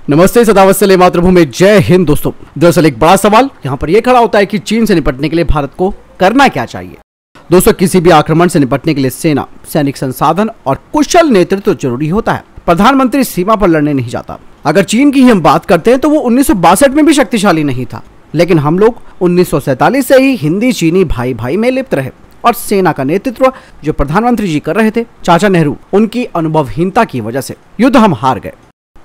नमस्ते, सदावत्सले मातृभूमि, जय हिंद। दोस्तों, दरअसल एक बड़ा सवाल यहाँ पर यह खड़ा होता है कि चीन से निपटने के लिए भारत को करना क्या चाहिए। दोस्तों, किसी भी आक्रमण से निपटने के लिए सेना, सैनिक संसाधन और कुशल नेतृत्व जरूरी होता है। प्रधानमंत्री सीमा पर लड़ने नहीं जाता। अगर चीन की ही हम बात करते हैं तो वो 1962 में भी शक्तिशाली नहीं था, लेकिन हम लोग 1947 से ही हिंदी चीनी भाई भाई में लिप्त रहे और सेना का नेतृत्व जो प्रधानमंत्री जी कर रहे थे, चाचा नेहरू, उनकी अनुभवहीनता की वजह से युद्ध हम हार गए।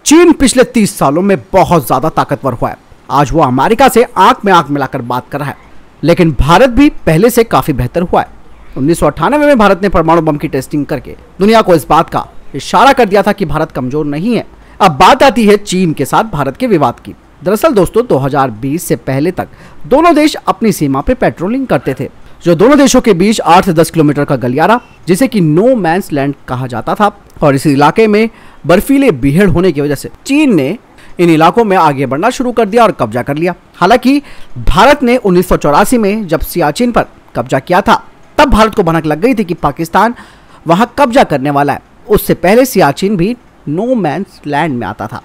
चीन पिछले 30 सालों में बहुत ज्यादा ताकतवर हुआ है। आज वो अमेरिका से आंख में आंख मिलाकर बात कर रहा है, लेकिन भारत भी पहले से काफी बेहतर हुआ है। 1998 में भारत ने परमाणु बम की टेस्टिंग करके दुनिया को इस बात का इशारा कर दिया था कि भारत कमजोर नहीं है। अब बात आती है चीन के साथ भारत के विवाद की। दरअसल दोस्तों, 2020 से पहले तक दोनों देश अपनी सीमा पे पेट्रोलिंग करते थे। जो दोनों देशों के बीच 8 से 10 किलोमीटर का गलियारा, जिसे कि नो मैंस लैंड कहा जाता था, और इस इलाके में बर्फीले बीहड़ होने की वजह से चीन ने इन इलाकों में आगे बढ़ना शुरू कर दिया और कब्जा कर लिया। हालांकि भारत ने 1984 में जब सियाचिन पर कब्जा किया था, तब भारत को भनक लग गई थी कि पाकिस्तान वहां कब्जा करने वाला है। उससे पहले सियाचिन भी नो मैंस लैंड में आता था।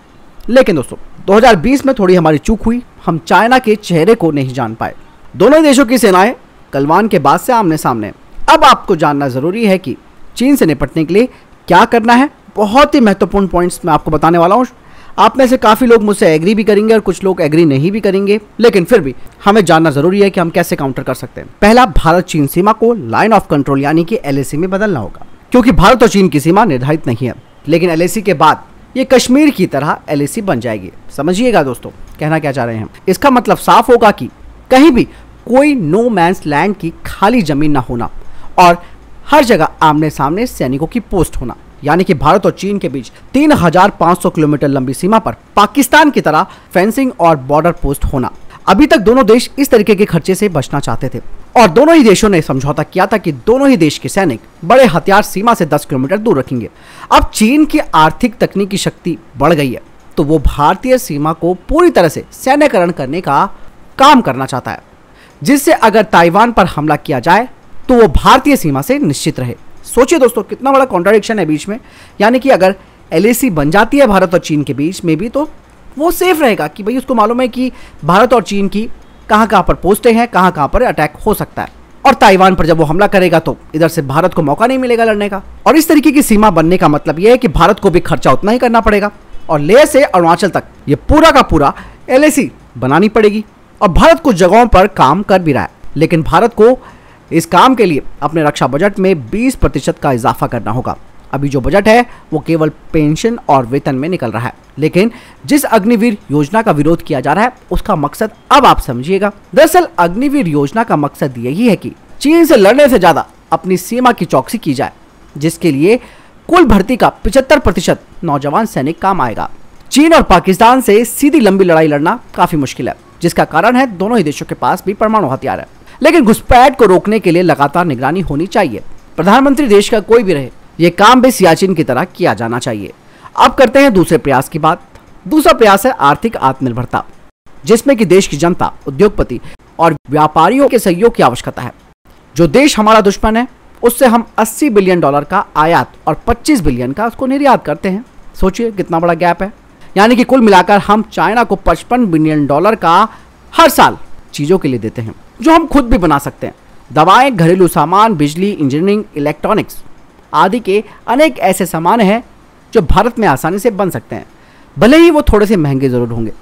लेकिन दोस्तों, 2020 में थोड़ी हमारी चूक हुई। हम चाइना के चेहरे को नहीं जान पाए। दोनों देशों की सेनाएं गलवान के बाद से आमने सामने। अब आपको जानना जरूरी है कि चीन से निपटने के लिए क्या करना है। बहुत ही महत्वपूर्ण पॉइंट्स मैं आपको बताने वाला हूं। आप में से काफी लोग मुझसे एग्री भी करेंगे और कुछ लोग एग्री नहीं भी करेंगे, लेकिन फिर भी हमें जानना जरूरी है कि हम कैसे काउंटर कर सकते हैं। पहला, भारत चीन सीमा को लाइन ऑफ कंट्रोल यानी कि LAC में बदलना होगा, क्योंकि भारत और चीन की सीमा निर्धारित नहीं है, लेकिन LAC के बाद ये कश्मीर की तरह LAC बन जाएगी। समझिएगा दोस्तों, कहना क्या चाह रहे हैं। इसका मतलब साफ होगा कि कहीं भी कोई नो मैंस लैंड की खाली जमीन ना होना और हर जगह आमने सामने सैनिकों की पोस्ट होना, यानी कि भारत और चीन के बीच 3500 किलोमीटर लंबी सीमा पर पाकिस्तान की तरह फेंसिंग और बॉर्डर पोस्ट होना। अभी तक दोनों देश इस तरीके के खर्चे से बचना चाहते थे और दोनों ही देशों ने समझौता किया था कि दोनों ही देश के सैनिक बड़े हथियार सीमा से 10 किलोमीटर दूर रखेंगे। अब चीन की आर्थिक तकनीकी शक्ति बढ़ गई है, तो वो भारतीय सीमा को पूरी तरह से सैन्यकरण करने का काम करना चाहता है, जिससे अगर ताइवान पर हमला किया जाए तो वो भारतीय सीमा से निश्चित रहे। सोचिए दोस्तों, कितना बड़ा कॉन्ट्राडिक्शन है बीच में। यानी कि अगर LAC बन जाती है भारत और चीन के बीच में भी, तो वो सेफ रहेगा कि भाई उसको मालूम है कि भारत और चीन की कहां कहां पर पोस्टें हैं, कहां कहां पर अटैक हो सकता है, और ताइवान पर जब वो हमला करेगा तो इधर से भारत को मौका नहीं मिलेगा लड़ने का। और इस तरीके की सीमा बनने का मतलब यह है कि भारत को भी खर्चा उतना ही करना पड़ेगा और लेह से अरुणाचल तक ये पूरा का पूरा LAC बनानी पड़ेगी। और भारत कुछ जगहों पर काम कर भी रहा है, लेकिन भारत को इस काम के लिए अपने रक्षा बजट में 20% का इजाफा करना होगा। अभी जो बजट है वो केवल पेंशन और वेतन में निकल रहा है, लेकिन जिस अग्निवीर योजना का विरोध किया जा रहा है उसका मकसद अब आप समझिएगा। दरअसल अग्निवीर योजना का मकसद यही है कि चीन से लड़ने से ज्यादा अपनी सीमा की चौकसी की जाए, जिसके लिए कुल भर्ती का 75% नौजवान सैनिक काम आएगा। चीन और पाकिस्तान से सीधी लंबी लड़ाई लड़ना काफी मुश्किल है, जिसका कारण है दोनों ही देशों के पास भी परमाणु हथियार है, लेकिन घुसपैठ को रोकने के लिए लगातार निगरानी होनी चाहिए। प्रधानमंत्री देश का कोई भी रहे, यह काम भी सियाचिन की तरह किया जाना चाहिए। अब करते हैं दूसरे प्रयास की बात। दूसरा प्रयास है आर्थिक आत्मनिर्भरता, जिसमें कि देश की जनता, उद्योगपति और व्यापारियों के सहयोग की आवश्यकता है। जो देश हमारा दुश्मन है उससे हम $80 बिलियन का आयात और 25 बिलियन का उसको निर्यात करते हैं। सोचिए कितना बड़ा गैप है। यानी कि कुल मिलाकर हम चाइना को $55 बिलियन का हर साल चीजों के लिए देते हैं, जो हम खुद भी बना सकते हैं। दवाएं, घरेलू सामान, बिजली, इंजीनियरिंग, इलेक्ट्रॉनिक्स आदि के अनेक ऐसे सामान हैं जो भारत में आसानी से बन सकते हैं, भले ही वो थोड़े से महंगे जरूर होंगे।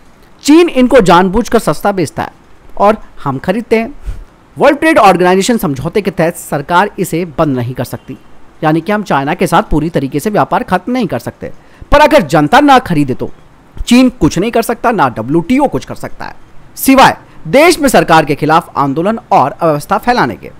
चीन इनको जानबूझकर सस्ता बेचता है और हम खरीदते हैं। वर्ल्ड ट्रेड ऑर्गेनाइजेशन समझौते के तहत सरकार इसे बंद नहीं कर सकती, यानी कि हम चाइना के साथ पूरी तरीके से व्यापार खत्म नहीं कर सकते। पर अगर जनता ना खरीदे तो चीन कुछ नहीं कर सकता, ना WTO कुछ कर सकता है, सिवाय देश में सरकार के खिलाफ आंदोलन और अव्यवस्था फैलाने के।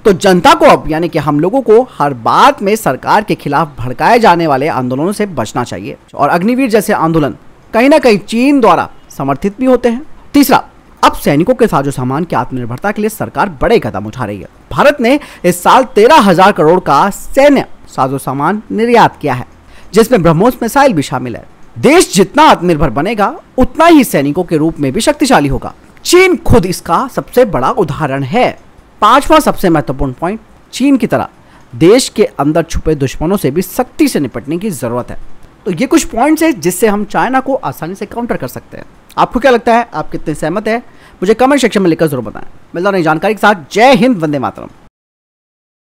तो जनता को अब, यानी कि हम लोगों को हर बात में सरकार के खिलाफ भड़काए जाने वाले आंदोलनों से बचना चाहिए, और अग्निवीर जैसे आंदोलन कहीं ना कहीं चीन द्वारा समर्थित भी होते हैं। तीसरा, अब सैनिकों के साजो सामान की आत्मनिर्भरता के लिए सरकार बड़े कदम उठा रही है। भारत ने इस साल 13,000 करोड़ का सैन्य साजो सामान निर्यात किया है, जिसमें ब्रह्मोस मिसाइल भी शामिल है। देश जितना आत्मनिर्भर बनेगा उतना ही सैनिकों के रूप में भी शक्तिशाली होगा। चीन खुद इसका सबसे बड़ा उदाहरण है। पांचवा सबसे महत्वपूर्ण पॉइंट, चीन की तरह देश के अंदर छुपे दुश्मनों से भी सख्ती से निपटने की जरूरत है। तो ये कुछ पॉइंट्स है जिससे हम चाइना को आसानी से काउंटर कर सकते हैं। आपको क्या लगता है, आप कितने सहमत है, मुझे कमेंट सेक्शन में लिखकर जरूर बताएं। मिलता हूं नई जानकारी के साथ। जय हिंद, वंदे मातरम।